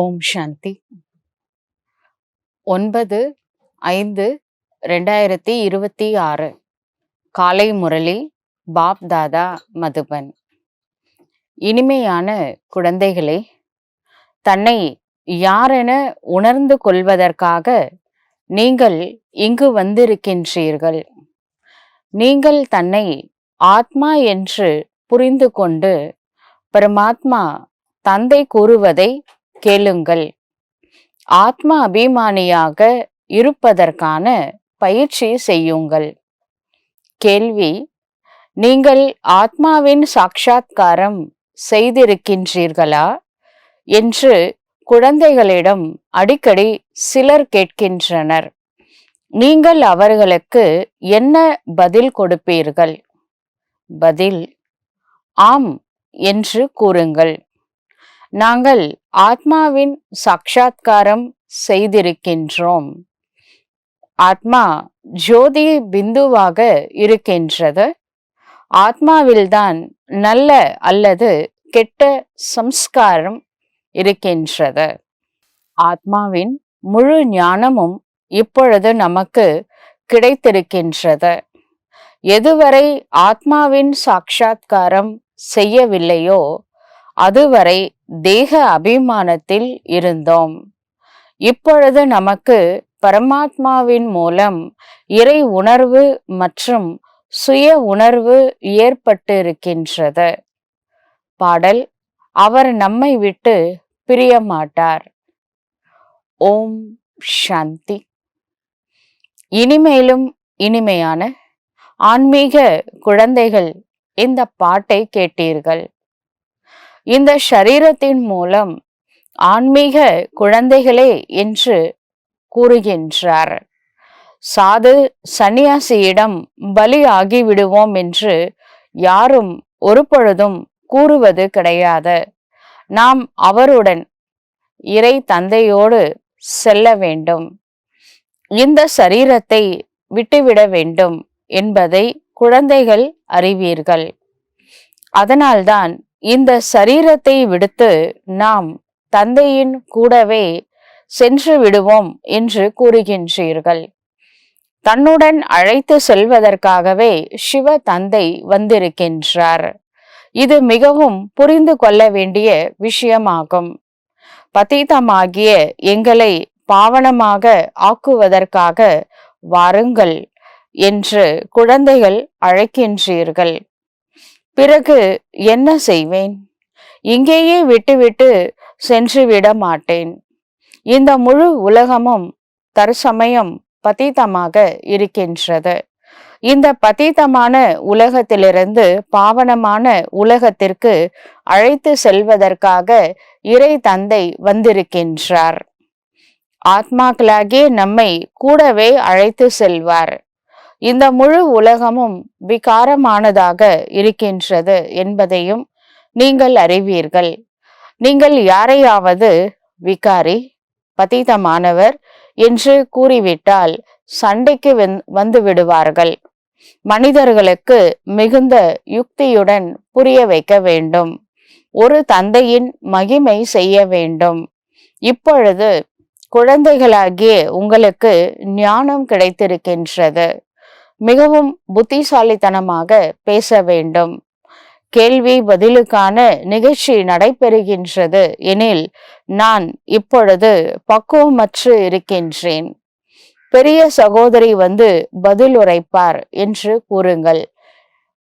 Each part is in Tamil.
ஓம் சாந்தி. 9/5/2026 காலை முரளி பாப் தாதா மதுபன். இனிமையான குழந்தைகளே, தன்னை யாரென உணர்ந்து கொள்வதற்காக நீங்கள் இங்கு வந்திருக்கின்றீர்கள். நீங்கள் தன்னை ஆத்மா என்று புரிந்து கொண்டு பரமாத்மா தந்தை கூறுவதை கேளுங்கள். ஆத்மா அபிமானியாக இருப்பதற்கான பயிற்சி செய்யுங்கள். கேள்வி: நீங்கள் ஆத்மாவின் சாட்சாத்காரம் செய்திருக்கின்றீர்களா என்று குழந்தைகளிடம் அடிக்கடி சிலர் கேட்கின்றனர். நீங்கள் அவர்களுக்கு என்ன பதில் கொடுப்பீர்கள்? பதில்: ஆம் என்று கூறுங்கள். நாங்கள் ஆத்மாவின் சாட்சாத்காரம் செய்திருக்கின்றோம். ஆத்மா ஜோதி பிந்துவாக இருக்கின்றது. ஆத்மாவில்தான் நல்ல அல்லது கெட்ட சம்ஸ்காரம் இருக்கின்றது. ஆத்மாவின் முழு ஞானமும் இப்பொழுது நமக்கு கிடைத்திருக்கின்றது. எதுவரை ஆத்மாவின் சாட்சாத்காரம் செய்யவில்லையோ அதுவரை தேக அபிமானத்தில் இருந்தோம். இப்பொழுது நமக்கு பரமாத்மாவின் மூலம் இறை உணர்வு மற்றும் சுய உணர்வு ஏற்பட்டிருக்கின்றது. பாடல்: அவர் நம்மை விட்டு பிரிய மாட்டார். ஓம் சாந்தி. இனிமேலும் இனிமையான ஆன்மீக குழந்தைகள், இந்த பாட்டை கேட்டீர்கள். இந்த ஷரீரத்தின் மூலம் ஆன்மீக குழந்தைகளே என்று கூறுகின்றார். சாது சந்நியாசியிடம் பலி ஆகிவிடுவோம் என்று யாரும் ஒரு பொழுதும் கூறுவது கிடையாது. நாம் அவருடன் இறை தந்தையோடு செல்ல வேண்டும். இந்த சரீரத்தை விட்டுவிட வேண்டும் என்பதை குழந்தைகள் அறிவீர்கள். அதனால்தான் இந்த சரீரத்தை விடுத்து நாம் தந்தையின் கூடவே சென்று விடுவோம் என்று கூறுகின்றீர்கள். தன்னுடன் அழைத்து செல்வதற்காகவே சிவ தந்தை வந்திருக்கின்றார். இது மிகவும் புரிந்து கொள்ள வேண்டிய விஷயமாகும். பதீதமாகிய எங்களை பாவனமாக ஆக்குவதற்காக வாருங்கள் என்று குழந்தைகள் அழைக்கின்றீர்கள். பிறகு என்ன செய்வேன்? இங்கேயே விட்டுவிட்டு சென்று விட மாட்டேன். இந்த முழு உலகமும் தற்சமயம் பதீதமாக இருக்கின்றது. இந்த பதீதமான உலகத்திலிருந்து பாவனமான உலகத்திற்கு அழைத்து செல்வதற்காக இறை தந்தை வந்திருக்கின்றார். ஆத்மாக்களாகிய நம்மை கூடவே அழைத்து செல்வார். இந்த முழு உலகமும் விகாரமானதாக இருக்கின்றது என்பதையும் நீங்கள் அறிவீர்கள். நீங்கள் யாரையாவது விகாரி, பதீதமானவர் என்று கூறிவிட்டால் சண்டைக்கு வந்து விடுவார்கள். மனிதர்களுக்கு மிகுந்த யுக்தியுடன் புரிய வைக்க வேண்டும். ஒரு தந்தையின் மகிமை செய்ய வேண்டும். இப்பொழுது குழந்தைகளாகிய உங்களுக்கு ஞானம் கிடைத்திருக்கின்றது. மிகவும் புத்திசாலித்தனமாக பேச வேண்டும். கேள்வி பதிலுக்கான நிகழ்ச்சி நடைபெறுகின்றது எனில் நான் இப்பொழுது பக்குவமற்று இருக்கின்றேன். பெரிய சகோதரி வந்து பதில் உரைப்பார் என்று கூறுங்கள்.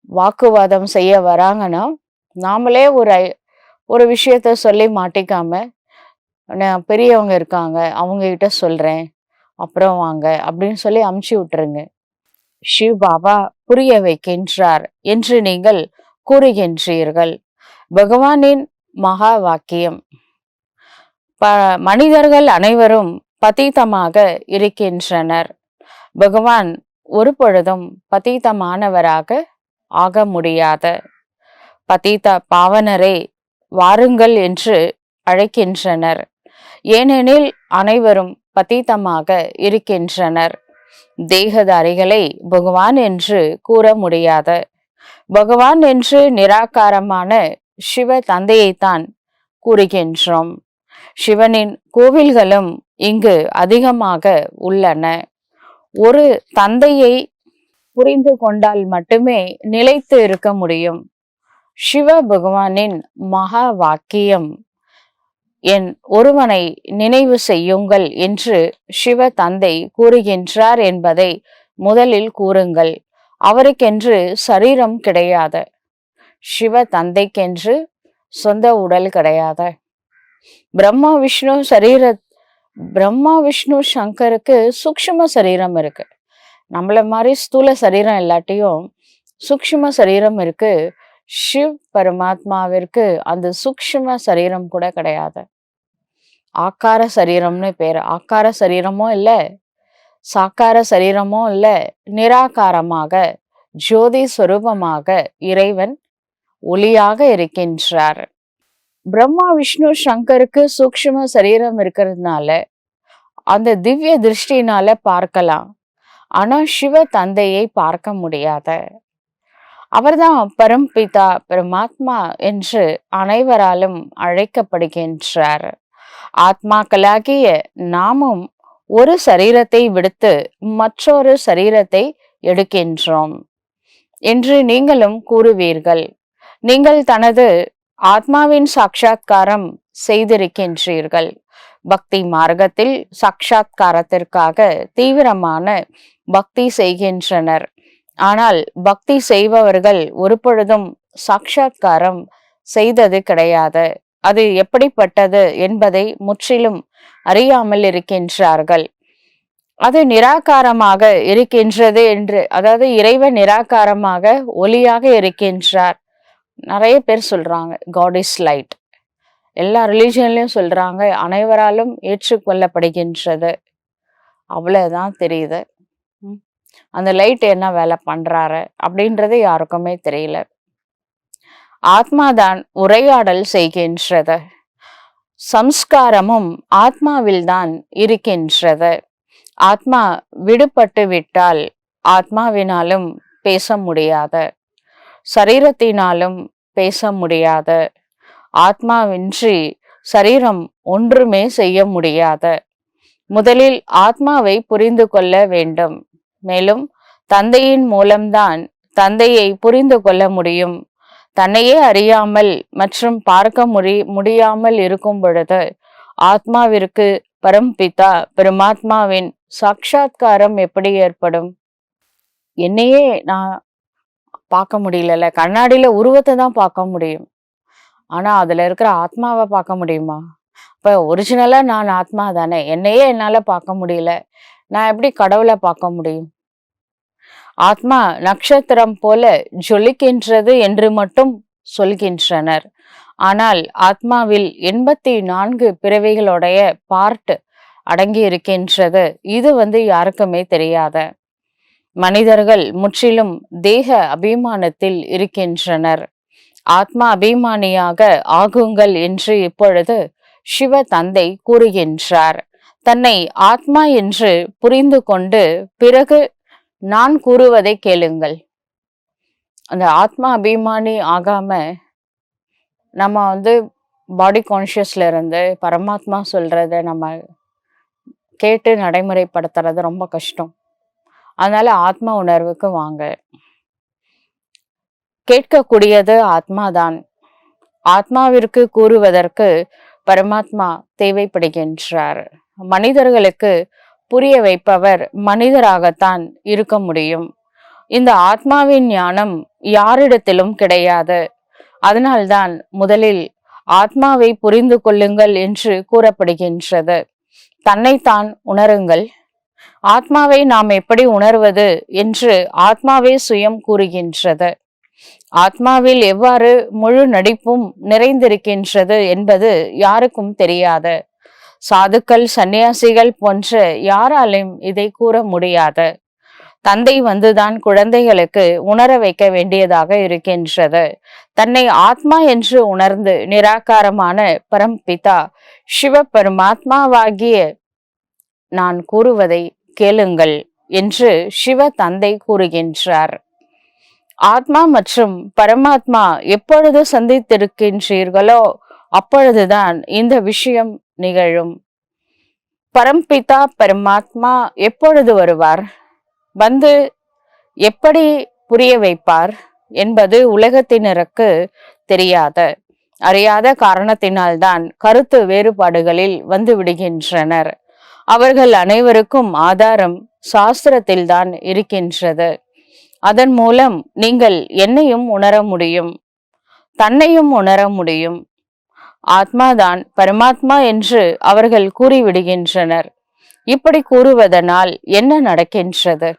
வாக்குவாதம் செய்ய வராங்கன்னா நாமளே ஒரு விஷயத்த சொல்லி மாட்டிக்காம, பெரியவங்க இருக்காங்க அவங்க கிட்ட சொல்றேன் அப்புறம் வாங்க அப்படின்னு சொல்லி அமுச்சு விட்டுருங்க. சிவ் பாபா புரிய வைக்கின்றார் என்று நீங்கள் கூறுகின்றீர்கள். பகவானின் மகா வாக்கியம்: மனிதர்கள் அனைவரும் பதீதமாக இருக்கின்றனர். பகவான் ஒரு பொழுதும் பதீதமானவராக ஆக முடியாது. பதீத பாவனரே வாருங்கள் என்று அழைக்கின்றனர். ஏனெனில் அனைவரும் பதீதமாக இருக்கின்றனர். தேகதாரிகளை பகவான் என்று கூற முடியாது. பகவான் என்று நிராகாரமான சிவ தந்தையைத்தான் கூறுகின்றோம். சிவனின் கோவில்களும் இங்கு அதிகமாக உள்ளன. ஒரு தந்தையை புரிந்து கொண்டால் மட்டுமே நிலைத்து இருக்க முடியும். சிவ பகவானின் மகா வாக்கியம், என் ஒருவனை நினைவு செய்யுங்கள் என்று சிவ தந்தை கூறுகின்றார் என்பதை முதலில் கூறுங்கள். அவருக்கென்று சரீரம் கிடையாது. சிவ தந்தைக்கென்று சொந்த உடல் கிடையாது. பிரம்மா விஷ்ணு சங்கருக்கு சூக்ஷ்ம சரீரம் இருக்கு. நம்மள மாதிரி ஸ்தூல சரீரம் இல்லாட்டியும் சூக்ஷ்ம சரீரம் இருக்கு. சிவ் பரமாத்மாவிற்கு அந்த சூக்ஷ்ம சரீரம் கூட கிடையாது. ஆக்கார சரீரம்னு பேரு. ஆக்கார சரீரமும் இல்லை, சாக்கார சரீரமும் இல்லை. நிராகாரமாக ஜோதி ஸ்வரூபமாக இறைவன் ஒளியாக இருக்கின்றார். பிரம்மா விஷ்ணு சங்கருக்கு சூக்ஷ்ம சரீரம் இருக்கிறதுனால அந்த திவ்ய திருஷ்டினால பார்க்கலாம். ஆனா சிவ தந்தையை பார்க்க முடியாத. அவர்தான் பரம்பிதா பரமாத்மா என்று அனைவராலும் அழைக்கப்படுகின்றார். ஆத்மாக்களாகிய நாமும் ஒரு சரீரத்தை விடுத்து மற்றொரு சரீரத்தை எடுக்கின்றோம் என்று நீங்களும் கூறுவீர்கள். நீங்கள் தனது ஆத்மாவின் சாட்சாத்காரம் செய்திருக்கின்றீர்கள். பக்தி மார்க்கத்தில் சாட்சாத்காரத்திற்காக தீவிரமான பக்தி செய்கின்றனர். ஆனால் பக்தி செய்பவர்கள் ஒருபொழுதும் சாட்சாத்காரம் செய்தது கிடையாது. அது எப்படிப்பட்டது என்பதை முற்றிலும் அறியாமல் இருக்கின்றார்கள். அது நிராகாரமாக இருக்கின்றது என்று, அதாவது இறைவன் நிராகாரமாக ஒளியாக இருக்கின்றார். நிறைய பேர் சொல்றாங்க காட் இஸ் லைட். எல்லா ரிலிஜன்லயும் சொல்றாங்க, அனைவராலும் ஏற்றுக்கொள்ளப்படுகின்றது. அவ்வளவுதான் தெரியுது. அந்த லைட் என்ன வேலை பண்றாரு அப்படின்றது யாருக்குமே தெரியல. ஆத்மாதான் உரையாடல் செய்கின்றது. சம்ஸ்காரமும் ஆத்மாவில்தான் இருக்கின்றது. ஆத்மா விடுபட்டு விட்டால் ஆத்மாவினாலும் பேச முடியாது, சரீரத்தினாலும் பேச முடியாது. ஆத்மாவின்றி சரீரம் ஒன்றுமே செய்ய முடியாது. முதலில் ஆத்மாவை புரிந்து கொள்ள வேண்டும். மேலும் தந்தையின் மூலம்தான் தந்தையை புரிந்து கொள்ள முடியும். தன்னையே அறியாமல் மற்றும் பார்க்க முடியாமல் இருக்கும் பொழுது ஆத்மாவிற்கு பரம்பிதா பரமாத்மாவின் சாட்சாத்காரம் எப்படி ஏற்படும்? என்னையே நான் பார்க்க முடியல. கண்ணாடியில உருவத்தை தான் பார்க்க முடியும், ஆனா அதுல இருக்கிற ஆத்மாவை பார்க்க முடியுமா? இப்ப ஒரிஜினலா நான் ஆத்மா தானே, என்னையே என்னால பார்க்க முடியல, நான் எப்படி கடவுளை பார்க்க முடியும்? ஆத்மா நட்சத்திரம் போல ஜொலிக்கின்றது என்று மட்டும் சொல்கின்றனர். ஆனால் ஆத்மாவில் 84 பிறவிகளுடைய பார்ட் அடங்கி இருக்கின்றது. இது யாருக்குமே தெரியாத. மனிதர்கள் முற்றிலும் தேக அபிமானத்தில் இருக்கின்றனர். ஆத்மா அபிமானியாக ஆகுங்கள் என்று இப்பொழுது சிவ தந்தை கூறுகின்றார். தன்னை ஆத்மா என்று புரிந்து கொண்டு பிறகு நான் கூறுவதை கேளுங்கள். அந்த ஆத்மா அபிமானி ஆகாம நம்ம பாடி கான்சியஸ்ல இருந்து பரமாத்மா சொல்றத நம்ம கேட்டு நடைமுறைப்படுத்துறது ரொம்ப கஷ்டம். அதனால ஆத்மா உணர்வுக்கு வாங்க. கேட்கக்கூடியது ஆத்மாதான். ஆத்மாவிற்கு கூறுவதற்கு பரமாத்மா தேவைப்படுகின்றார். மனிதர்களுக்கு புரிய வைப்பவர் மனிதராகத்தான் இருக்க முடியும். இந்த ஆத்மாவின் ஞானம் யாரிடத்திலும் கிடையாது. அதனால்தான் முதலில் ஆத்மாவை புரிந்து கொள்ளுங்கள் என்று கூறப்படுகின்றது. தன்னைத்தான் உணருங்கள். ஆத்மாவை நாம் எப்படி உணர்வது என்று ஆத்மாவே சுயம் கூறுகின்றது. ஆத்மாவில் எவ்வாறு முழு நடிப்பும் நிறைந்திருக்கின்றது என்பது யாருக்கும் தெரியாது. சாதுக்கள், சன்னியாசிகள் போன்ற யாராலும் இதை கூற முடியாது. தந்தை வந்துதான் குழந்தைகளுக்கு உணர வைக்க வேண்டியதாக இருக்கின்றது. தன்னை ஆத்மா என்று உணர்ந்து நிராகாரமான பரம்பிதா சிவ பரமாத்மாவாகிய நான் கூறுவதை கேளுங்கள் என்று சிவ தந்தை கூறுகின்றார். ஆத்மா மற்றும் பரமாத்மா எப்பொழுது சந்தித்திருக்கின்றீர்களோ அப்பொழுதுதான் இந்த விஷயம் நிகழும். பரம்பிதா பரமாத்மா எப்பொழுது வருவார், வந்து எப்படி புரிய வைப்பார் என்பது உலகத்தினருக்கு அறியாத காரணத்தினால்தான் கருத்து வேறுபாடுகளில் வந்து விடுகின்றனர். அவர்கள் அனைவருக்கும் ஆதாரம் சாஸ்திரத்தில்தான் இருக்கின்றது. அதன் மூலம் நீங்கள் என்னையும் உணர முடியும், தன்னையும் உணர முடியும். ஆத்மாதான் பரமாத்மா என்று அவர்கள் கூறிவிடுகின்றனர். இப்படி கூறுவதனால் என்ன நடக்கின்றது?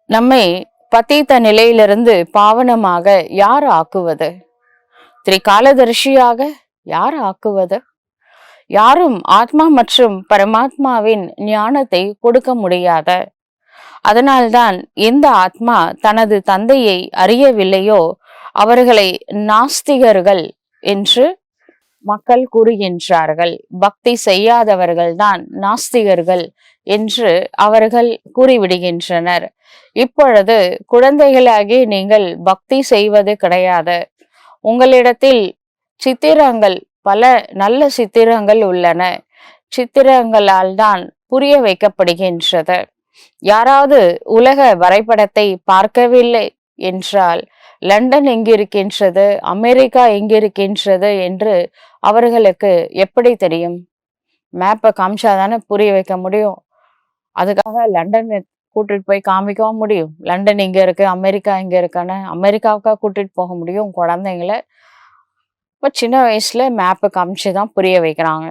நம்மை பதீத நிலையிலிருந்து பாவனமாக யார் ஆக்குவது? திரிகாலதர்ஷியாக யார் ஆக்குவது? யாரும் ஆத்மா மற்றும் பரமாத்மாவின் ஞானத்தை கொடுக்க முடியாத. அதனால்தான் எந்த ஆத்மா தனது தந்தையை அறியவில்லையோ அவர்களை நாஸ்திகர்கள் என்று மக்கள் கூறுகின்றார்கள். பக்தி செய்யாதவர்கள்தான் நாஸ்திகர்கள் என்று அவர்கள் கூறிவிடுகின்றனர். இப்பொழுது குழந்தைகளாகி நீங்கள் பக்தி செய்வது கிடையாது. உங்களிடத்தில் சித்திரங்கள், பல நல்ல சித்திரங்கள் உள்ளன. சித்திரங்களால் தான் புரிய வைக்கப்படுகின்றது. யாராவது உலக வரைபடத்தை பார்க்கவில்லை என்றால் லண்டன் எங்கிருக்கின்றது, அமெரிக்கா எங்கிருக்கின்றது என்று அவர்களுக்கு எப்படி தெரியும்? மேப்பை காமிச்சாதானே புரிய வைக்க முடியும். அதுக்காக லண்டன் கூட்டிட்டு போய் காமிக்கவும் முடியும். லண்டன் இங்க இருக்கு, அமெரிக்கா இங்க இருக்கானு அமெரிக்காவுக்கா கூட்டிட்டு போக முடியும் குழந்தைங்கள? இப்போ சின்ன வயசுல மேப்பை காமிச்சுதான் புரிய வைக்கிறாங்க.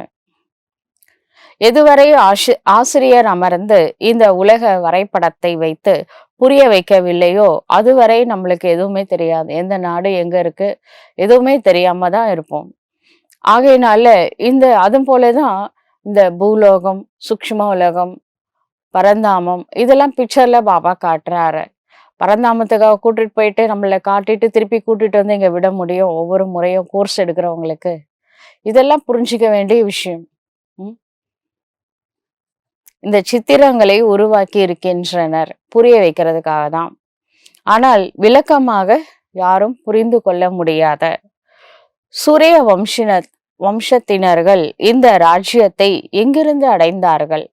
எதுவரை ஆசிரியர் அமர்ந்து இந்த உலக வரைபடத்தை வைத்து புரிய வைக்கவில்லையோ அதுவரை நம்மளுக்கு எதுவுமே தெரியாது. எந்த நாடு எங்க இருக்கு எதுவுமே தெரியாம தான் இருப்போம். ஆகையினால அது போலதான் இந்த பூலோகம், சூக்ஷ்ம உலகம், பரந்தாமம் இதெல்லாம் பிக்சர்ல பாபா காட்டுறாரு. பரந்தாமத்துக்காக கூட்டிட்டு போயிட்டு நம்மளை காட்டிட்டு திருப்பி கூட்டிட்டு வந்து இங்க விட முடியும் ஒவ்வொரு முறையும் கோர்ஸ் எடுக்கிறவங்களுக்கு? இதெல்லாம் புரிஞ்சிக்க வேண்டிய விஷயம். இந்த சித்திரங்களை உருவாக்கி இருக்கின்றனர் புரிய வைக்கிறதுக்காக தான். ஆனால் விளக்கமாக யாரும் புரிந்து கொள்ள முடியாத சூரிய வம்சத்தினர்கள் இந்த ராஜ்யத்தை எங்கிருந்து அடைந்தார்கள்?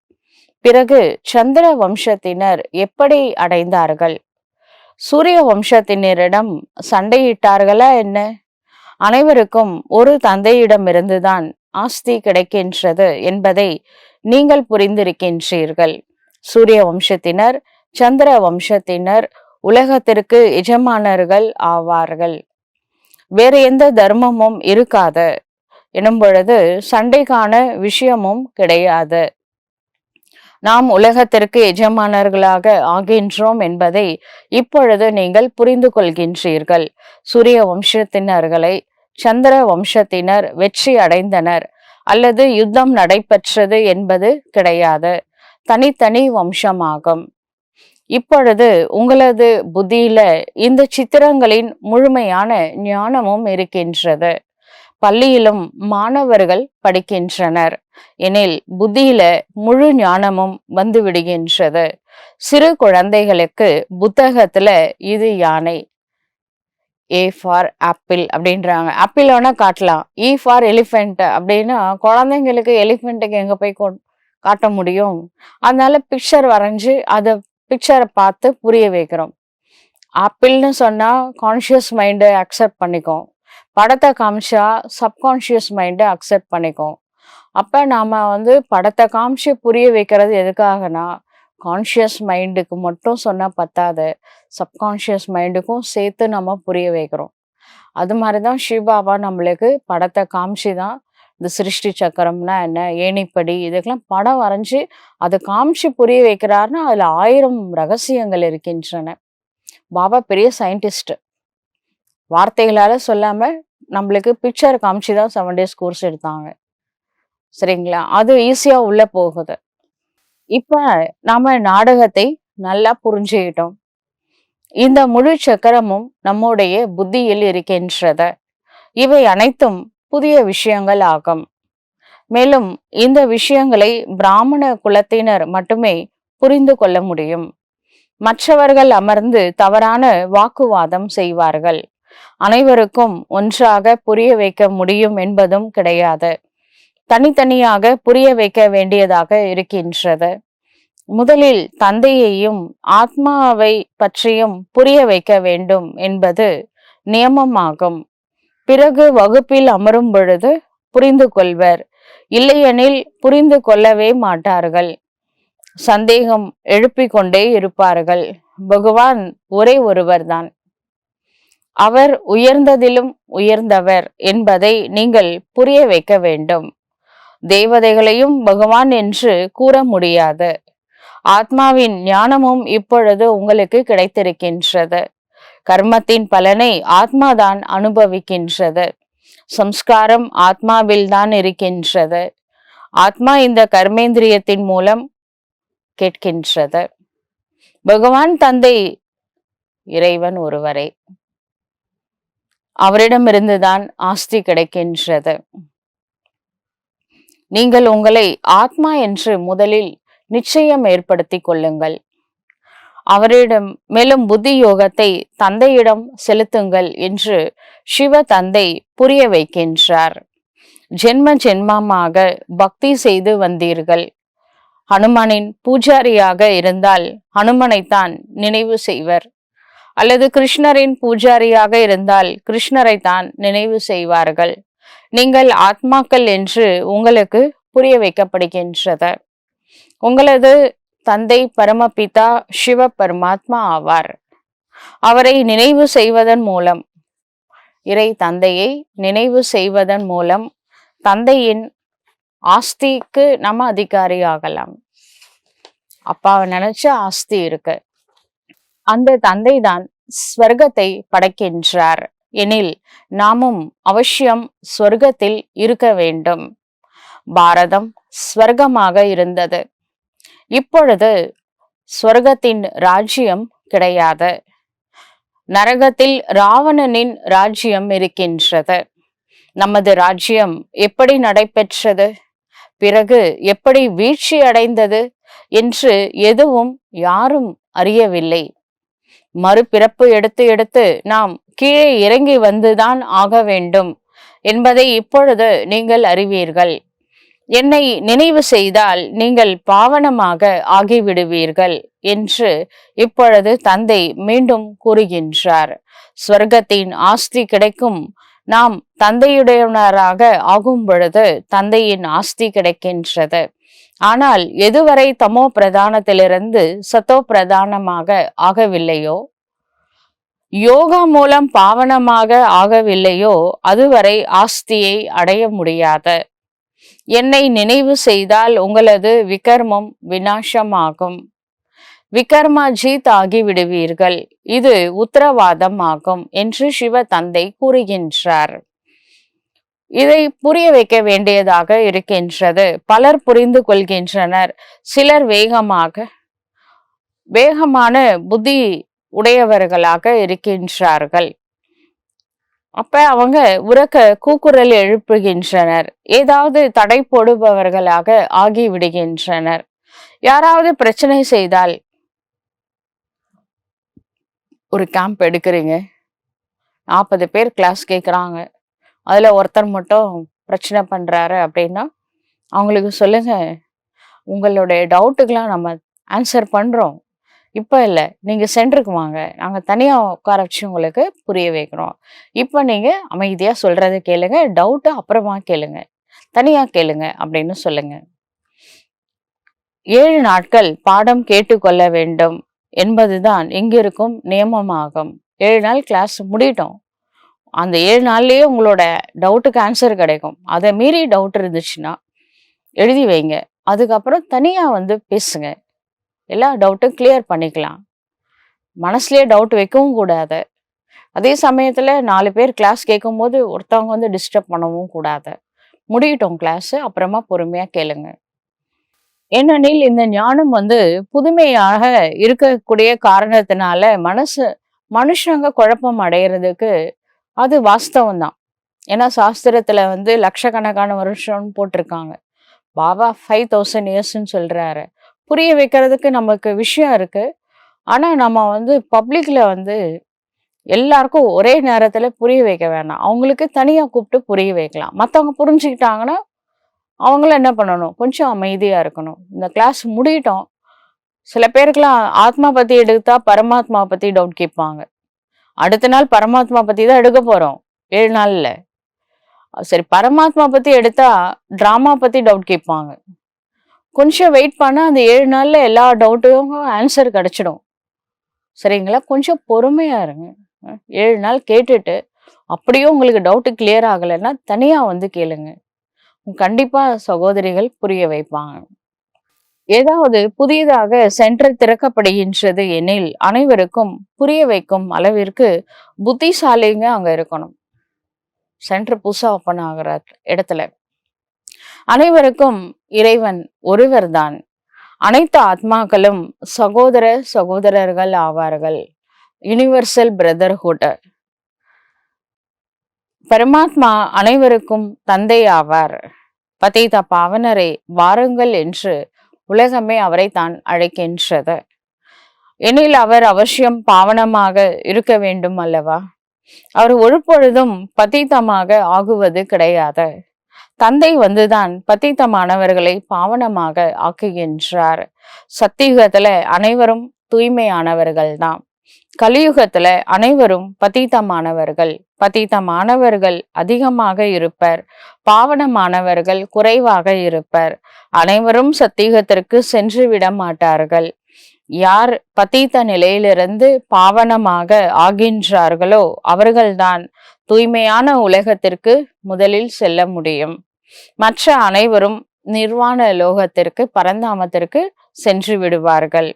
பிறகு சந்திர வம்சத்தினர் எப்படி அடைந்தார்கள்? சூரிய வம்சத்தினரிடம் சண்டையிட்டார்களா என்ன? அனைவருக்கும் ஒரு தந்தையிடமிருந்துதான் ஆஸ்தி கிடைக்கின்றது என்பதை நீங்கள் புரிந்திருக்கின்றீர்கள். சூரிய வம்சத்தினர், சந்திர வம்சத்தினர் உலகத்திற்கு எஜமானர்கள் ஆவார்கள். வேறு எந்த தர்மமும் இருக்காது எனும் பொழுது சண்டைக்கான விஷயமும் கிடையாது. நாம் உலகத்திற்கு எஜமானர்களாக ஆகின்றோம் என்பதை இப்பொழுது நீங்கள் புரிந்து கொள்கின்றீர்கள். சூரிய வம்சத்தினர்களை சந்திர வம்சத்தினர் வெற்றி அடைந்தனர் அல்லது யுத்தம் நடைபெற்றது என்பது கிடையாது. தனித்தனி வம்சமாகும். இப்பொழுது உங்களது புத்தியில இந்த சித்திரங்களின் முழுமையான ஞானமும் இருக்கின்றது. பள்ளியிலும் மாணவர்கள் படிக்கின்றனர் எனில் புத்தியில முழு ஞானமும் வந்து விடுகின்றது. சிறு குழந்தைகளுக்கு புத்தகத்துல இது யானை, ஏ ஃபார் ஆப்பிள் அப்படின்றாங்க. ஆப்பிள் வேணா காட்டலாம். இ ஃபார் எலிஃபென்ட் அப்படின்னா குழந்தைங்களுக்கு எலிஃபென்ட்டுக்கு எங்க போய் காட்ட முடியும்? அதனால பிக்சர் வரைஞ்சு அதை பிக்சரை பார்த்து புரிய வைக்கிறோம். ஆப்பிள்னு சொன்னா கான்சியஸ் மைண்டை அக்செப்ட் பண்ணிக்கும். படத்தை காமிச்சா சப்கான்ஷியஸ் மைண்டை அக்செப்ட் பண்ணிக்கும். அப்ப நாம படத்தை காமிச்சு புரிய வைக்கிறது எதுக்காகனா, கான்ஷியஸ் மைண்டுக்கு மட்டும் சொன்னா பத்தாது, சப்கான்ஷியஸ் மைண்டுக்கும் சேர்த்து நம்ம புரிய வைக்கிறோம். அது மாதிரிதான் சிவபாபா நம்மளுக்கு படத்தை காமிச்சு தான் இந்த சிருஷ்டி சக்கரம்னா என்ன, ஏணிப்படி இதுக்கெல்லாம் படம் வரைஞ்சி அதை காமிச்சு புரிய வைக்கிறாருன்னா அதுல 1000 ரகசியங்கள் இருக்கின்றன. பாபா பெரிய சயின்டிஸ்ட். வார்த்தைகளால சொல்லாம நம்மளுக்கு பிக்சர் காமிச்சுதான் 7 days கோர்ஸ் எடுத்தாங்க. சரிங்களா? அது ஈஸியா உள்ள போகுது. இப்ப நாம நாடகத்தை நல்லா புரிஞ்சுக்கிட்டோம். இந்த முழு சக்கரமும் நம்முடைய புத்தியில் இருக்கின்றது. இவை அனைத்தும் புதிய விஷயங்கள் ஆகும். மேலும் இந்த விஷயங்களை பிராமண குலத்தினர் மட்டுமே புரிந்து கொள்ள முடியும். மற்றவர்கள் அமர்ந்து தவறான வாக்குவாதம் செய்வார்கள். அனைவருக்கும் ஒன்றாக புரிய வைக்க முடியும் என்பதும் கிடையாது. தனித்தனியாக புரிய வைக்க வேண்டியதாக இருக்கின்றது. முதலில் தந்தையையும் ஆத்மாவை பற்றியும் புரிய வைக்க வேண்டும் என்பது நியமமாகும். பிறகு வகுப்பில் அமரும் பொழுது புரிந்து கொள்வர், இல்லையெனில் புரிந்து கொள்ளவே மாட்டார்கள். சந்தேகம் எழுப்பிக் கொண்டே இருப்பார்கள். பகவான் ஒரே ஒருவர்தான். அவர் உயர்ந்ததிலும் உயர்ந்தவர் என்பதை நீங்கள் புரிய வைக்க வேண்டும். தேவதைகளையும் பகவான் என்று கூற முடியாது. ஆத்மாவின் ஞானமும் இப்பொழுது உங்களுக்கு கிடைத்திருக்கின்றது. கர்மத்தின் பலனை ஆத்மாதான் அனுபவிக்கின்றது. சம்ஸ்காரம் ஆத்மாவில் தான் இருக்கின்றது. ஆத்மா இந்த கர்மேந்திரியத்தின் மூலம் கேட்கின்றது. பகவான் தந்தை இறைவன் ஒருவரே. அவரிடமிருந்துதான் ஆஸ்தி கிடைக்கின்றது. நீங்கள் உங்களை ஆத்மா என்று முதலில் நிச்சயம் ஏற்படுத்திக் கொள்ளுங்கள். அவரிடம் மேலும் புத்தி யோகத்தை தந்தையிடம் செலுத்துங்கள் என்று சிவ தந்தை புரிய வைக்கின்றார். ஜென்ம ஜென்மமாக பக்தி செய்து வந்தீர்கள். ஹனுமானின் பூஜாரியாக இருந்தால் ஹனுமனைத்தான் நினைவு செய்வர், அல்லது கிருஷ்ணரின் பூஜாரியாக இருந்தால் கிருஷ்ணரை தான் நினைவு செய்வார்கள். நீங்கள் ஆத்மாக்கள் என்று உங்களுக்கு புரிய வைக்கப்படுகின்றது. உங்களது தந்தை பரமபிதா சிவ பரமாத்மா ஆவார். அவரை நினைவு செய்வதன் மூலம், இறை தந்தையை நினைவு செய்வதன் மூலம் தந்தையின் ஆஸ்திக்கு நம்ம அதிகாரி ஆகலாம். அப்பாவை நினைச்ச ஆஸ்தி இருக்கு. அந்த தந்தை தான் ஸ்வர்க்கத்தை படைக்கின்றார் எனில் நாமும் அவசியம் ஸ்வர்க்கத்தில் இருக்க வேண்டும். பாரதம் ஸ்வர்க்கமாக இருந்தது. இப்பொழுது ஸ்வர்க்கத்தின் ராஜ்யம் கிடையாது. நரகத்தில் ராவணனின் ராஜ்யம் இருக்கின்றது. நமது ராஜ்யம் எப்படி நடைபெற்றது, பிறகு எப்படி வீழ்ச்சி அடைந்தது என்று எதுவும் யாரும் அறியவில்லை. மறுபிறப்பு எடுத்து எடுத்து நாம் கீழே இறங்கி வந்துதான் ஆக வேண்டும் என்பதை இப்பொழுது நீங்கள் அறிவீர்கள். என்னை நினைவு செய்தால் நீங்கள் பாவனமாக ஆகிவிடுவீர்கள் என்று இப்பொழுது தந்தை மீண்டும் கூறுகின்றார். ஸ்வர்க்கத்தின் ஆஸ்தி கிடைக்கும். நாம் தந்தையுடையவராக ஆகும் பொழுது தந்தையின் ஆஸ்தி கிடைக்கின்றது. ஆனால் எதுவரை தமோ பிரதானத்திலிருந்து சத்தோ பிரதானமாக ஆகவில்லையோ, யோகா மூலம் பாவனமாக ஆகவில்லையோ, அதுவரை ஆஸ்தியை அடைய முடியாது. என்னை நினைவு செய்தால் உங்களது விகர்மம் விநாசமாகும். விகர்மாஜித் ஆகிவிடுவீர்கள். இது உத்தரவாதம் ஆகும் என்று சிவ தந்தை கூறுகின்றார். இதை புரிய வைக்க வேண்டியதாக இருக்கின்றது. பலர் புரிந்து கொள்கின்றனர். சிலர் வேகமான புத்தி உடையவர்களாக இருக்கின்றார்கள். அப்ப அவங்க உரக்க கூக்குரல் எழுப்புகின்றனர். ஏதாவது தடை போடுபவர்களாக ஆகிவிடுகின்றனர். யாராவது பிரச்சனை செய்தால், ஒரு கேம்ப் எடுக்கிறீங்க, 40 பேர் கிளாஸ் கேட்குறாங்க, அதுல ஒருத்தர் மட்டும் பிரச்சனை பண்றாரு அப்படின்னா அவங்களுக்கு சொல்லுங்க, உங்களுடைய டவுட்டுக்கெல்லாம் நம்ம ஆன்சர் பண்றோம். இப்போ இல்லை, நீங்கள் சென்டருக்கு வாங்க, நாங்கள் தனியாக உட்கார வச்சு உங்களுக்கு புரிய வைக்கிறோம். இப்போ நீங்கள் அமைதியாக சொல்கிறத கேளுங்க, டவுட்டு அப்புறமா கேளுங்க, தனியாக கேளுங்க அப்படின்னு சொல்லுங்க. 7 நாட்கள் பாடம் கேட்டுக்கொள்ள வேண்டும் என்பதுதான் இங்கிருக்கும் நியமமாகும். 7 நாள் கிளாஸ் முடிட்டோம். அந்த 7 நாள்லயே உங்களோட டவுட்டுக்கு ஆன்சர் கிடைக்கும். அதை மீறி டவுட் இருந்துச்சுன்னா எழுதி வைங்க. அதுக்கப்புறம் தனியாக பேசுங்க. எல்லா டவுட்டும் கிளியர் பண்ணிக்கலாம். மனசுலயே டவுட் வைக்கவும் கூடாது. அதே சமயத்துல 4 பேர் கிளாஸ் கேட்கும்போது ஒருத்தவங்க டிஸ்டர்ப் பண்ணவும் கூடாது. முடியட்டும் கிளாஸ், அப்புறமா பொறுமையா கேளுங்க. ஏனெனில் இந்த ஞானம் புதுமையாக இருக்கக்கூடிய காரணத்தினால மனுஷங்க குழப்பம் அடைகிறதுக்கு அது வாஸ்தவம் தான். ஏன்னா சாஸ்திரத்துல லட்சக்கணக்கான வருஷம் போட்டிருக்காங்க. பாபா 5000 இயர்ஸ்ன்னு சொல்றாரு. புரிய வைக்கிறதுக்கு நமக்கு விஷயம் இருக்கு. ஆனா நம்ம பப்ளிக்ல எல்லாருக்கும் ஒரே நேரத்துல புரிய வைக்க வேணாம். அவங்களுக்கு தனியா கூப்பிட்டு புரிய வைக்கலாம். மற்றவங்க புரிஞ்சுக்கிட்டாங்கன்னா அவங்களும் என்ன பண்ணணும், கொஞ்சம் அமைதியா இருக்கணும். இந்த கிளாஸ் முடியட்டும். சில பேருக்குலாம் ஆத்மா பத்தி எடுத்தா பரமாத்மா பத்தி டவுட் கேட்பாங்க. அடுத்த நாள் பரமாத்மா பத்தி தான் எடுக்க போறோம் 7 நாள்ல. சரி, பரமாத்மா பத்தி எடுத்தா டிராமா பத்தி டவுட் கேட்பாங்க. கொஞ்சம் வெயிட் பண்ணா அந்த 7 நாள்ல எல்லா டவுட்டுக்கும் ஆன்சர் கிடைச்சிடும். சரிங்களா? கொஞ்சம் பொறுமையா இருங்க. 7 நாள் கேட்டுட்டு அப்படியும் உங்களுக்கு டவுட் கிளியர் ஆகலைன்னா தனியா வந்து கேளுங்க. கண்டிப்பா சகோதரிகள் புரிய வைப்பாங்க. ஏதாவது புதியதாக சென்டர் திறக்கப்படுகின்றது எனில் அனைவருக்கும் புரிய வைக்கும் அளவிற்கு புத்திசாலிங்க அங்க இருக்கணும். சென்டர் புதுசா ஓப்பன் ஆகிற இடத்துல அனைவருக்கும் இறைவன் ஒருவர்தான். அனைத்து ஆத்மாக்களும் சகோதர சகோதரர்கள் ஆவார்கள். Universal brotherhood. பரமாத்மா அனைவருக்கும் தந்தை ஆவார். பதீத பாவனரே வாருங்கள் என்று உலகமே அவரை தான் அழைக்கின்றது. எனில் அவர் அவசியம் பாவனமாக இருக்க வேண்டும் அல்லவா? அவர் ஒருபொழுதும் பதீதமாக ஆகுவது கிடையாது. தந்தை வந்துதான் பதீதமானவர்களை பாவனமாக ஆக்குகின்றார். சத்தியுகத்துல அனைவரும் தூய்மையானவர்கள் தான். கலியுகத்துல அனைவரும் பதீதமானவர்கள். பதீதமானவர்கள் அதிகமாக இருப்பர், பாவனமானவர்கள் குறைவாக இருப்பர். அனைவரும் சத்தியுகத்திற்கு சென்று விட மாட்டார்கள். யார் பதீத நிலையிலிருந்து பாவனமாக ஆகின்றார்களோ அவர்கள்தான் தூய்மையான உலகத்திற்கு முதலில் செல்ல முடியும். மற்ற அனைவரும் நிர்வாண லோகத்திற்கு பரந்தாமத்திற்கு சென்று விடுவார்கள்.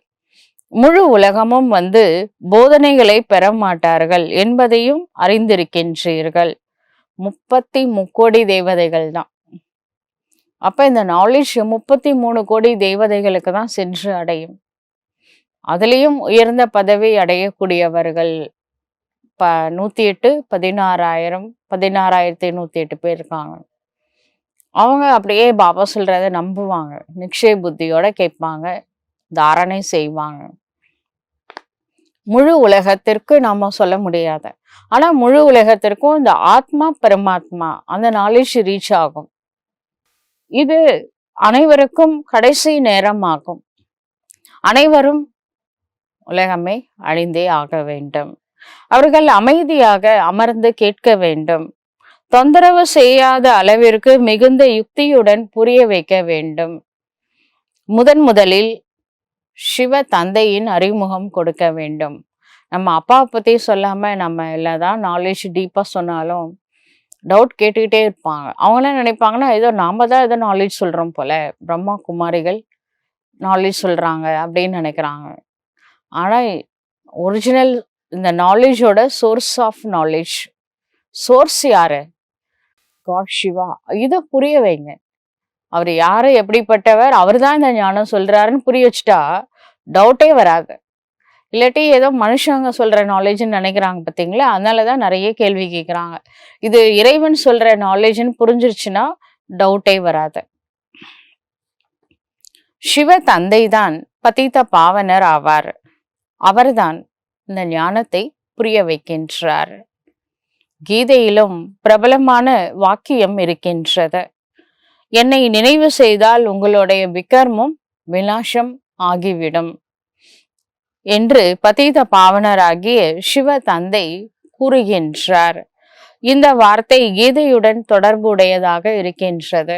முழு உலகமும் வந்து போதனைகளை பெற மாட்டார்கள் என்பதையும் அறிந்திருக்கின்றீர்கள். 33 கோடி தேவதைகள் தான். அப்ப இந்த நாலேஜ் 33 கோடி தேவதைகளுக்கு தான் சென்று அடையும். அதுலேயும் உயர்ந்த பதவி அடையக்கூடியவர்கள் 108 16,000 16,108 பேர் இருக்காங்க. அவங்க அப்படியே பாபா சொல்றத நம்புவாங்க, நிச்சய புத்தியோட கேட்பாங்க, தாரணை செய்வாங்க. முழு உலகத்திற்கு நாம சொல்ல முடியாத, ஆனா முழு உலகத்திற்கும் இந்த ஆத்மா பரமாத்மா அந்த நாலேஜ் ரீச் ஆகும். இது அனைவருக்கும் கடைசி நேரம் ஆகும். அனைவரும் உலகமே அழிந்தே ஆக வேண்டும். அவர்கள் அமைதியாக அமர்ந்து கேட்க வேண்டும். தொந்தரவு செய்யாத அளவிற்கு மிகுந்த யுக்தியுடன் புரிய வைக்க வேண்டும். முதலில் சிவ தந்தையின் அறிமுகம் கொடுக்க வேண்டும். நம்ம அப்பா பத்தி சொல்லாம நம்ம எல்லாதான் நாலேஜ் டீப்பா சொன்னாலும் டவுட் கேட்டுக்கிட்டே இருப்பாங்க. அவங்களாம் நினைப்பாங்கன்னா ஏதோ நாம தான் ஏதோ நாலேஜ் சொல்றோம் போல, பிரம்மா குமாரிகள் நாலேஜ் சொல்றாங்க அப்படின்னு நினைக்கிறாங்க. ஆனா ஒரிஜினல் இந்த நாலேஜோட சோர்ஸ் ஆஃப் நாலேஜ், சோர்ஸ் யாரு? காட் சிவா. இதை புரிய வைங்க. அவர் யாரு, எப்படிப்பட்டவர், அவர் தான் இந்த ஞானம் சொல்றாருன்னு புரிய வச்சுட்டா டவுட்டே வராது. இல்லாட்டி ஏதோ மனுஷங்க சொல்ற நாலேஜ்ன்னு நினைக்கிறாங்க பார்த்தீங்களா, அதனாலதான் நிறைய கேள்வி கேட்குறாங்க. இது இறைவன் சொல்ற நாலேஜ்ன்னு புரிஞ்சிருச்சுன்னா டவுட்டே வராது. சிவ தந்தை தான் பதீத பாவனர் ஆவார். அவர்தான் இந்த ஞானத்தை புரிய வைக்கின்றார். கீதையிலும் பிரபலமான வாக்கியம் இருக்கின்றது. என்னை நினைவு செய்தால் உங்களுடைய விகர்மம் விநாசம் ஆகிவிடும் என்று பதீத பாவனராகிய சிவ தந்தை கூறுகின்றார். இந்த வார்த்தை கீதையுடன் தொடர்புடையதாக இருக்கின்றது.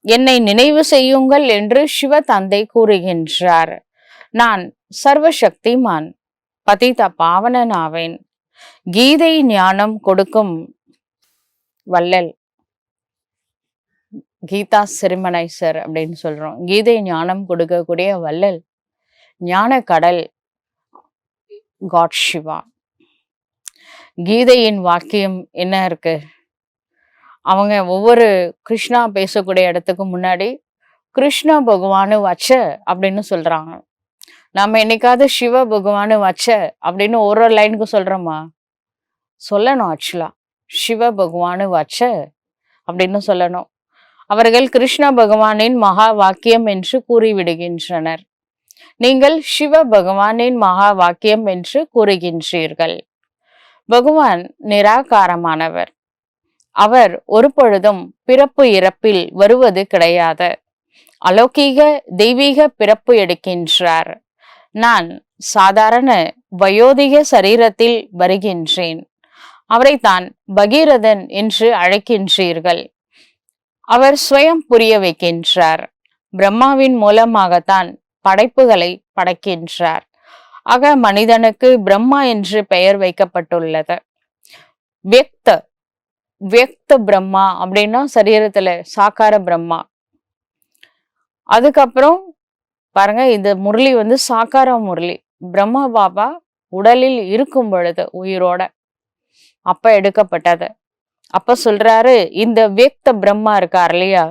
என்னை நினைவு செய்யுங்கள் என்று சிவ தந்தை கூறுகின்றார். நான் சர்வசக்திமான், பதீத பாவனனாவேன். கீதை ஞானம் கொடுக்கும் வள்ளல், கீதா சிறுமனைசர் அப்படின்னு சொல்றோம். கீதை ஞானம் கொடுக்கக்கூடிய வள்ளல், ஞான கடல் காட் சிவா. கீதையின் வாக்கியம் என்ன இருக்கு? அவங்க ஒவ்வொரு கிருஷ்ணா பேசக்கூடிய இடத்துக்கு முன்னாடி கிருஷ்ண பகவானு வச்ச அப்படின்னு சொல்றாங்க. நம்ம என்னைக்காவது சிவ பகவானு வச்ச அப்படின்னு ஒரு லைனுக்கு சொல்றோமா? சொல்லணும். ஆக்சுவலா சிவ பகவானு வச்ச அப்படின்னு சொல்லணும். அவர்கள் கிருஷ்ண பகவானின் மகா வாக்கியம் என்று கூறிவிடுகின்றனர். நீங்கள் சிவ பகவானின் மகா வாக்கியம் என்று கூறுகின்றீர்கள். பகவான் நிராகாரமானவர். அவர் ஒரு பொழுதும் பிறப்பு இறப்பில் வருவது கிடையாது. அலௌகீக தெய்வீக பிறப்பு எடுக்கின்றார். நான் சாதாரண வயோதிக சரீரத்தில் வருகின்றேன். அவரைத்தான் பகீரதன் என்று அழைக்கின்றீர்கள். அவர் சுயம் புரிய வைக்கின்றார். பிரம்மாவின் மூலமாகத்தான் படைப்புகளை படைக்கின்றார். ஆக மனிதனுக்கு பிரம்மா என்று பெயர் வைக்கப்பட்டுள்ளது. வியக்த வியக்த பிரம்மா அப்படின்னா சரீரத்துல சாக்கார பிரம்மா. அதுக்கப்புறம் பாருங்க, இந்த முரளி வந்து சாக்கார முரளி. பிரம்மா பாபா உடலில் இருக்கும் பொழுது உயிரோட அப்ப எடுக்கப்பட்டது. அப்ப சொல்றாரு, இந்த வியக்த பிரம்மா இருக்கார் இல்லையா,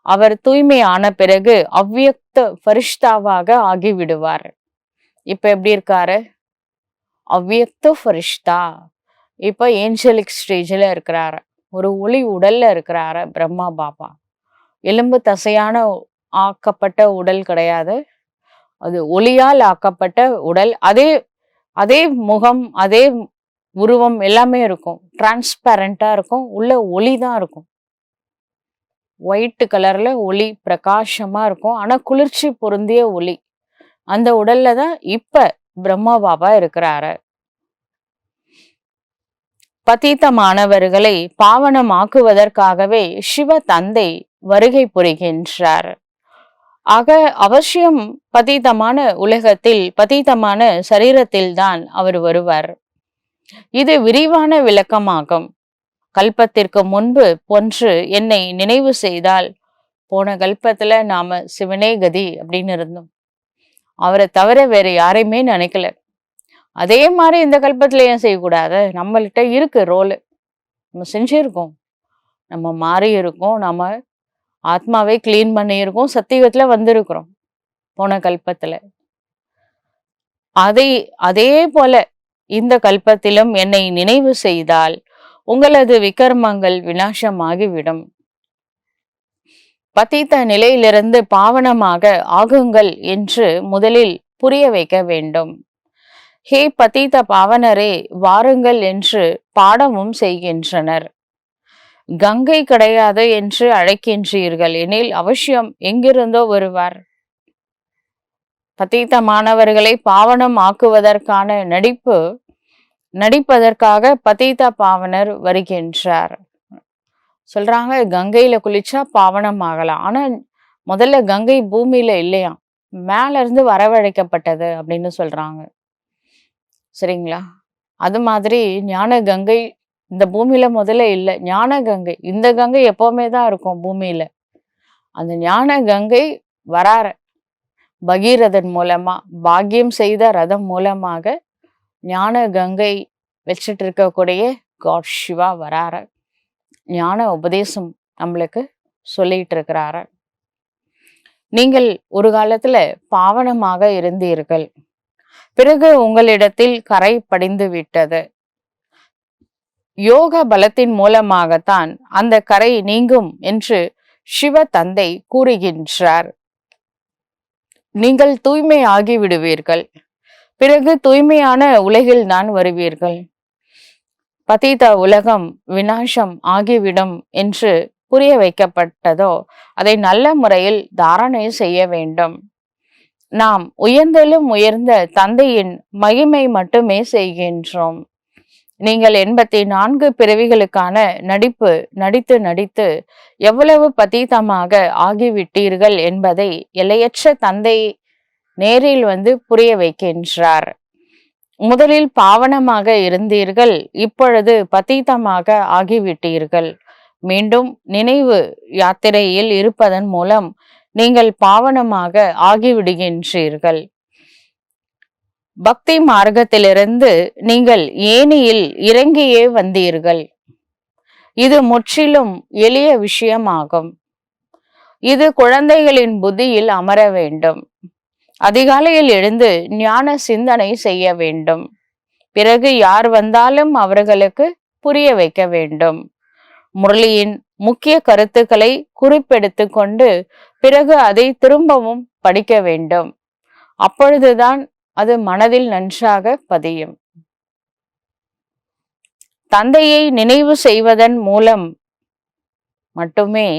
அவர் தூய்மை ஆன பிறகு அவ்வியக்த ஃபரிஷ்தாவாக ஆகிவிடுவார். இப்ப எப்படி இருக்காரு? அவ்வியக்த ஃபரிஷ்தா. இப்ப ஏஞ்சலிக் ஸ்டேஜ்ல இருக்கிறாரு. ஒரு ஒளி உடல்ல இருக்கிறாரு பிரம்மா பாபா. எலும்பு தசையான ஆக்கப்பட்ட உடல் கிடையாது, அது ஒளியால் ஆக்கப்பட்ட உடல். அதே அதே முகம், அதே உருவம் எல்லாமே இருக்கும். டிரான்ஸ்பரண்டா இருக்கும். உள்ள ஒளி தான் இருக்கும். ஒயிட் கலர்ல ஒளி பிரகாசமா இருக்கும். ஆனா குளிர்ச்சி பொருந்திய ஒளி. அந்த உடல்ல தான் இப்ப பிரம்மா பாபா இருக்கிறாரு. பதீத்தமானவர்களை பாவனமாக்குவதற்காகவே சிவ தந்தை வருகை புரிகின்றார். ஆக அவசியம் பதீதமான உலகத்தில், பதீதமான சரீரத்தில் தான் அவர் வருவார். இது விரிவான விளக்கமாகும். கல்பத்திற்கு முன்பு போன்று என்னை நினைவு செய்தால், போன கல்பத்துல நாம சிவனே கதி அப்படின்னு இருந்தோம். அவரை தவிர வேற யாரையுமே நினைக்கல. அதே மாதிரி இந்த கல்பத்துல ஏன் செய்யக்கூடாது? நம்மள்கிட்ட இருக்கு ரோலு, நம்ம செஞ்சிருக்கோம், நம்ம மாறி இருக்கோம், நம்ம ஆத்மாவை கிளீன் பண்ணியிருக்கோம், சத்தியுகத்துல வந்திருக்கிறோம் போன கல்பத்துல. அதே போல இந்த கல்பத்திலும் என்னை நினைவு செய்தால் உங்களது விகர்மங்கள் விநாசமாகிவிடும். பதீத்த நிலையிலிருந்து பாவனமாக ஆகுங்கள் என்று முதலில் புரிய வைக்க வேண்டும். ஹே பதீத பாவனரே, வாருங்கள் என்று பாடமும் செய்கின்றனர். கங்கை கிடையாது என்று அழைக்கின்றீர்கள் எனில் அவசியம் எங்கிருந்தோ வருவார். பதீத்தமானவர்களை பாவனம் ஆக்குவதற்கான நடிப்பதற்காக பதீத பாவனர் வருகின்றார். சொல்றாங்க, கங்கையில குளிச்சா பாவனம் ஆகலாம். ஆனா முதல்ல கங்கை பூமியில இல்லையா, மேல இருந்து வரவழைக்கப்பட்டது அப்படின்னு சொல்றாங்க. சரிங்களா? அது மாதிரி ஞான கங்கை இந்த பூமியில முதல்ல இல்லை. ஞான கங்கை, இந்த கங்கை எப்பவுமே தான் இருக்கும் பூமியில. அந்த ஞான கங்கை வராற பகீரதன் மூலமா, பாக்கியம் செய்த ரதம் மூலமாக ஞான கங்கை வச்சுட்டு இருக்கக்கூடிய காட் சிவா வராற. ஞான உபதேசம் நம்மளுக்கு சொல்லிட்டு இருக்கிறாரு. நீங்கள் ஒரு காலத்துல பாவனமாக இருந்தீர்கள், பிறகு உங்களிடத்தில் கரை படிந்து விட்டது. யோக பலத்தின் மூலமாகத்தான் அந்த கரை நீங்கும் என்று சிவ தந்தை கூறுகின்றார். நீங்கள் தூய்மை ஆகிவிடுவீர்கள், பிறகு தூய்மையான உலகில் தான் வருவீர்கள். பதீத உலகம் விநாசம் ஆகிவிடும் என்று புரிய வைக்கப்பட்டதோ அதை நல்ல முறையில் தாரணை செய்ய வேண்டும். நாம் உயர்ந்தலும் உயர்ந்த தந்தையின் மகிமை மட்டுமே செய்கின்றோம். நீங்கள் 84 பிறவிகளுக்கான நடித்து நடித்து எவ்வளவு பதீதமாக ஆகிவிட்டீர்கள் என்பதை எல்லையற்ற தந்தை நேரில் வந்து புரிய வைக்கின்றார். முதலில் பாவனமாக இருந்தீர்கள், இப்பொழுது பதீதமாக ஆகிவிட்டீர்கள். மீண்டும் நினைவு யாத்திரையில் இருப்பதன் மூலம் நீங்கள் பாவனமாக ஆகிவிடுகின்றீர்கள். பக்தி மார்க்கத்திலிருந்து நீங்கள் ஏணியில் இறங்கியே வந்தீர்கள். இது முற்றிலும் எளிய விஷயமாகும். இது குழந்தைகளின் புத்தியில் அமர வேண்டும். அதிகாலையில் எழுந்து ஞான சிந்தனை செய்ய வேண்டும். பிறகு யார் வந்தாலும் அவர்களுக்கு புரிய வைக்க வேண்டும். முரளியின் முக்கிய கருத்துக்களை குறிப்பெடுத்து கொண்டு பிறகு அதை திரும்பவும் படிக்க வேண்டும். அப்பொழுதுதான் அது மனதில் நன்றாக பதியும். தந்தையை நினைவு செய்வதன் மூலம் மட்டுமே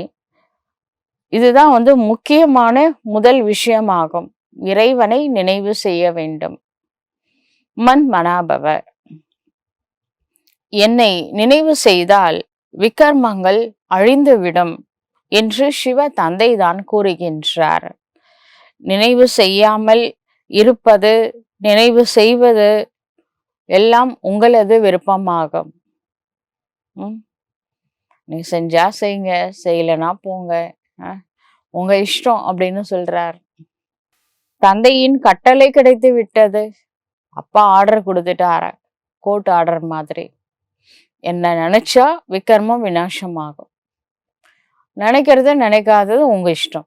இதுதான் முக்கியமான முதல் விஷயமாகும். இறைவனை நினைவு செய்ய வேண்டும். மன் மனாபவ, என்னை நினைவு செய்தால் விகர்மங்கள் அழிந்துவிடும் என்று சிவ தந்தைதான் கூறுகின்றார். நினைவு செய்யாமல் இருப்பது, நினைவு செய்வது எல்லாம் உங்களது விருப்பமாகும். நீ செஞ்சா செய்யுங்க, செய்யலனா போங்க, உங்க இஷ்டம் அப்படின்னு சொல்றார். தந்தையின் கட்டளை கிடைத்து விட்டது. அப்பா ஆர்டர் கொடுத்துட்டார, கோர்ட் ஆர்டர் மாதிரி. என்ன நினைச்சா விகர்மம் விநாசமாகும், நினைக்கிறது நினைக்காதது உங்க இஷ்டம்.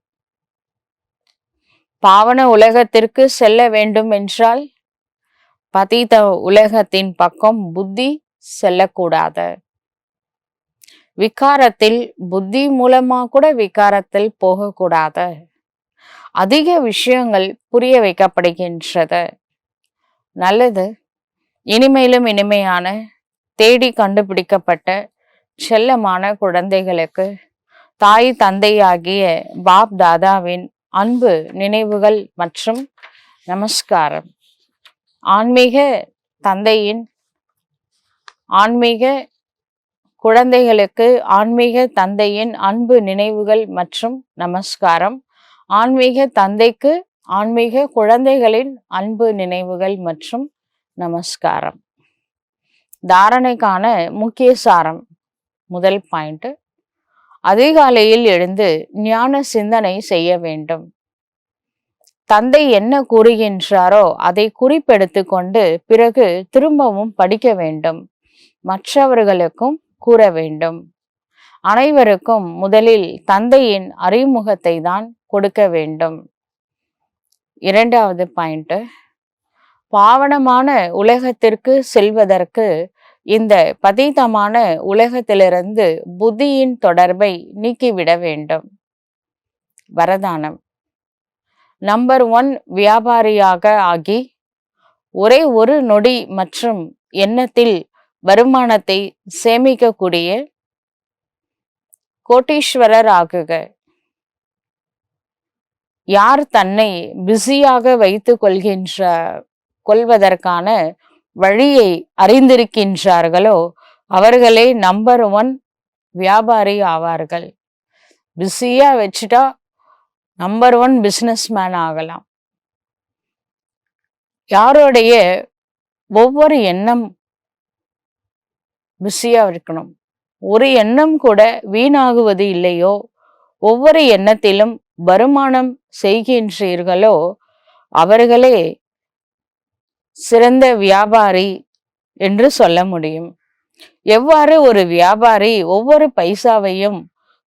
பாவன உலகத்திற்கு செல்ல வேண்டும் என்றால் பதீத உலகத்தின் பக்கம் புத்தி செல்லக்கூடாது. விகாரத்தில் புத்தி மூலமா கூட விகாரத்தில் போகக்கூடாது. அதிக விஷயங்கள் புரிய வைக்கப்படுகின்றது. நல்லது. இனிமேலும் இனிமையான தேடி கண்டுபிடிக்கப்பட்ட செல்லமான குழந்தைகளுக்கு தாய் தந்தையாகிய பாப் தாதாவின் அன்பு நினைவுகள் மற்றும் நமஸ்காரம். ஆன்மீக தந்தையின் ஆன்மீக குழந்தைகளுக்கு ஆன்மீக தந்தையின் அன்பு நினைவுகள் மற்றும் நமஸ்காரம். ஆன்மீக தந்தைக்கு ஆன்மீக குழந்தைகளின் அன்பு நினைவுகள் மற்றும் நமஸ்காரம். தாரணைக்கான முக்கிய சாரம். முதல் பாயிண்ட், அதிகாலையில் எழுந்து ஞான சிந்தனை செய்ய வேண்டும். தந்தை என்ன கூறுகின்றாரோ அதை குறிப்பெடுத்து கொண்டு பிறகு திரும்பவும் படிக்க வேண்டும். மற்றவர்களுக்கும் கூற வேண்டும். அனைவருக்கும் முதலில் தந்தையின் அறிமுகத்தை தான் கொடுக்க வேண்டும். இரண்டாவது பாயிண்ட், பாவனமான உலகத்திற்கு செல்வதற்கு இந்த பதீதமான உலகத்திலிருந்து புத்தியின் தொடர்பை நீக்கிவிட வேண்டும். வரதானம். நம்பர் 1 வியாபாரியாக ஆகி ஒரே ஒரு நொடி மற்றும் எண்ணத்தில் வருமானத்தை சேமிக்கக்கூடிய கோட்டீஸ்வரர் ஆகுக. யார் தன்னை பிஸியாக வைத்து கொள்வதற்கான வழியை அறிந்திருக்கின்றார்களோ அவர்களே நம்பர் 1 வியாபாரி ஆவார்கள். பிஸியா வச்சுட்டா நம்பர் 1 பிசினஸ் மேன் ஆகலாம். யாருடைய ஒவ்வொரு எண்ணம் பிஸியா இருக்கணும், ஒரு எண்ணம் கூட வீணாகுவது இல்லையோ, ஒவ்வொரு எண்ணத்திலும் வருமானம் செய்கின்றீர்களோ அவர்களே சிறந்த வியாபாரி என்று சொல்ல முடியும். எவ்வாறு ஒரு வியாபாரி ஒவ்வொரு பைசாவையும்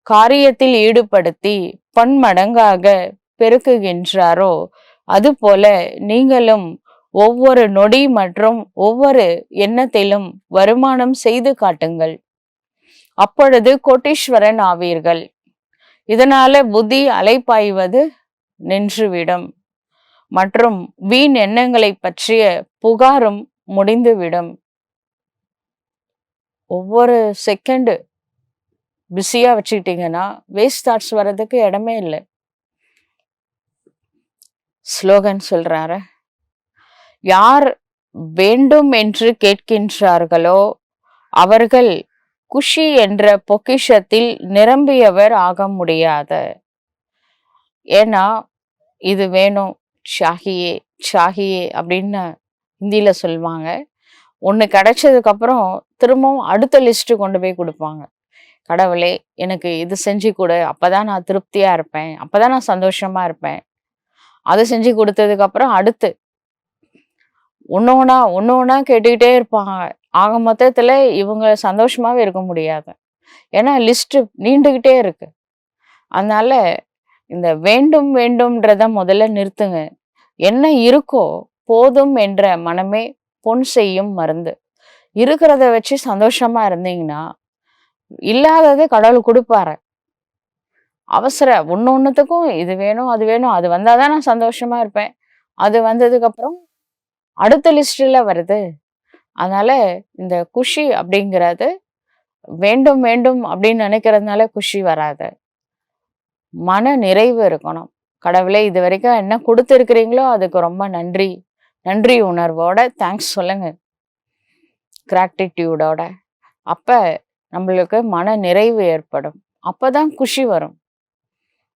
காரியத்தில் ஈடுபடுத்தி பன்மடங்காக பெருக்குகின்றாரோ அதுபோல நீங்களும் ஒவ்வொரு நொடி மற்றும் ஒவ்வொரு எண்ணத்திலும் வருமானம் செய்து காட்டுங்கள். அப்பொழுது கோட்டீஸ்வரன் ஆவீர்கள். இதனால புத்தி அலைப்பாய்வது நின்றுவிடும் மற்றும் வீண் எண்ணங்களை பற்றிய புகாரும் முடிந்துவிடும். ஒவ்வொரு செகண்ட் பிஸியா வச்சுக்கிட்டீங்கன்னா வேஸ்ட் தாட்ஸ் வர்றதுக்கு இடமே இல்லை. ஸ்லோகன் சொல்றாரு, யார் வேண்டும் என்று கேட்கின்றார்களோ அவர்கள் குஷி என்ற பொக்கிஷத்தில் நிரம்பியவர் ஆக முடியாது. ஏன்னா இது வேணும், சாகியே சாகியே அப்படின்னு ஹிந்தியில சொல்லுவாங்க. ஒன்று கிடைச்சதுக்கு அப்புறம் திரும்பவும் அடுத்த லிஸ்ட் கொண்டு போய் கொடுப்பாங்க. கடவுளே எனக்கு இது செஞ்சு கொடு, அப்பதான் நான் திருப்தியா இருப்பேன், அப்பதான் நான் சந்தோஷமா இருப்பேன். அது செஞ்சு கொடுத்ததுக்கு அப்புறம் அடுத்து ஒன்னொன்னா கேட்டுக்கிட்டே இருப்பாங்க. ஆக மொத்தத்துல இவங்க சந்தோஷமாவே இருக்க முடியாது. ஏன்னா லிஸ்ட் நீண்டுகிட்டே இருக்கு. அதனால இந்த வேண்டும் வேண்டும்ன்றத முதல்ல நிறுத்துங்க. என்ன இருக்கோ போதும் என்ற மனமே பொன் செய்யும் மருந்து. இருக்கிறத வச்சு சந்தோஷமா இருந்தீங்கன்னா இல்லாதது கடவுள் கொடுப்பாரு. அவசர ஒன்னொன்னுத்துக்கும் இது வேணும் அது வேணும், அது வந்தாதான் நான் சந்தோஷமா இருப்பேன், அது வந்ததுக்கு அப்புறம் அடுத்த லிஸ்ட்ல வருது, அதனால இந்த குஷி அப்படிங்கிறது வேண்டும் வேண்டும் அப்படின்னு நினைக்கிறதுனால குஷி வராது. மன நிறைவு இருக்கணும். கடவுளே இது வரைக்கும் என்ன கொடுத்துருக்கிறீங்களோ அதுக்கு ரொம்ப நன்றி. நன்றி உணர்வோட தேங்க்ஸ் சொல்லுங்க. கிராட்டிடியூடோட. அப்ப நம்மளுக்கு மன நிறைவு ஏற்படும். அப்பதான் குஷி வரும்.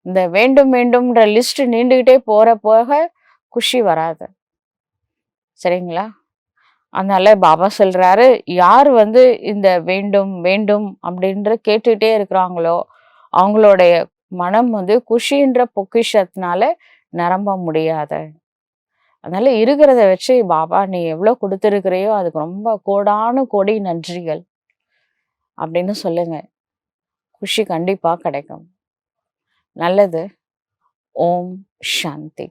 இந்த வேண்டும் வேண்டும்ன்ற லிஸ்ட் நீண்டுகிட்டே போக குஷி வராது. சரிங்களா? அதனால பாபா சொல்றாரு, யார் இந்த வேண்டும் வேண்டும் அப்படின்ற கேட்டுட்டே இருக்கிறாங்களோ அவங்களுடைய மனம் குஷின்ற பொக்கிஷத்தினால நிரம்ப முடியாது. அதனால இருக்கிறத வச்சு பாபா நீ எவ்வளவு கொடுத்துருக்கிறையோ அதுக்கு ரொம்ப கோடானு கோடி நன்றிகள் அப்படின்னு சொல்லுங்க. குஷி கண்டிப்பா கிடைக்கும். நல்லது. ஓம் சாந்தி.